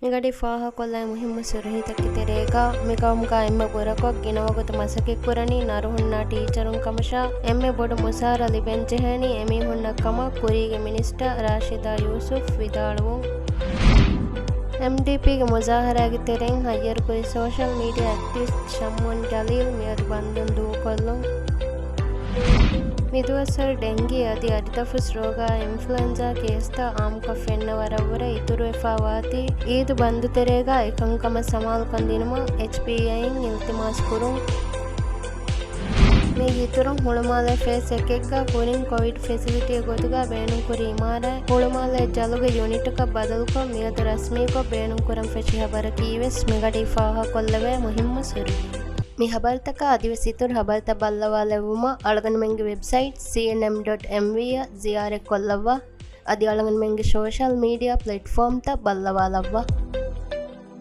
ಮಿಗಡಿ ಫಾಹ ಕೊಲ್ಲ ಮುಹಿಮ್ಮ ಸುರಹಿತಕ್ಕೆ ತೆರೇಗ ಮಿಗಮ್ಗ ಎಮ್ಮೆ ಬುರಕೊಗ್ ಗಿನವಗುತ ಮಸಕಿ ಕುರಣಿ ನರುಹುನ್ನ ಟೀಚರುನ್ ಕಮಶ ಎಮ್ಮೆ ಬೊಡು ಮುಸಾರ ಲಿಬೆನ್ ಜೆಹನಿ ಎಮಿ ಹುನ್ನ ಕಮ ಕುರಿಗೆ ಮಿನಿಸ್ಟರ್ ರಾಶಿದಾ ಯೂಸುಫ್ ವಿದಾಳುವು MDPಗೆ ಮುಜಾಹರಾಗಿ ತೆರೆಂ ಹಯ್ಯರ್ ಕುರಿ ಸೋಷಲ್ ಮೀಡಿಯಾ ಆಕ್ಟಿವಿಸ್ಟ್ ಶಮ್ಮುನ್ ಜಲೀಲ್ ಮಿಯದು ಬಂದುನ್ ದೂಕೊಲ್ಲು ಮಿದುವಸರ್ ಡೆಂಗಿ ಅದಿ ಅಡಿತಫುಸ್ ರೋಗ ಇನ್ಫ್ಲುಯೆನ್ಸಾ ಕೇಸ್ತ ಆಮ್ಕ ಫೆನ್ನವರವರ ಇತುರು ಎಫಾವಾತಿ ಈದು ಬಂದು ತೆರೆಗ ಎಕಂಕಮ ಸಮಾಲ್ ಕಂದಿನುಮ HPIನ್ ಇಲ್ತಿಮಾಸ್ ಕುರುಂ මේ ඉතුරුම් හුළුමාලේ ෆේස් එකෙක්ග කුරින් කොවිඩ් ෆෙසිලිටිය ගොතුග බේනුම් කුරි ඉමාරයි හුළුමාලේ ජලුග ಯೂನಿಟ್ක ಬದಲುಕೊ ಮಿಯದು ರಸ್ಮೀಕೊ ಬೇನುಂ ಕುರಂ ಫೆಶಿ ಹಬರ ಕೀವೆಸ್ ಮಿಗಡಿ ಫಾಹ ಕೊಲ್ಲವೆ ಮುಹಿಮ್ಮ ಸುರು ಮಿ ಹಬರ್ತಕ ಅದಿವಸಿತುರ್ ಹಬರ್ತ ಬಲ್ಲವಾಲೆವುಮ ಅಳಗನ್ ಮೆಂಗಿ ವೆಬ್ಸೈಟ್ cnm.mv ಜಿಯಾರೆ ಕೊಲ್ಲವ್ವ ಅದಿ ಅಳಗನ್ ಮೆಂಗಿ ಸೋಷಲ್ ಮೀಡಿಯಾ ಪ್ಲಾಟ್ಫಾರ್ಮ್ ತ ಬಲ್ಲವಾಲವ್ವ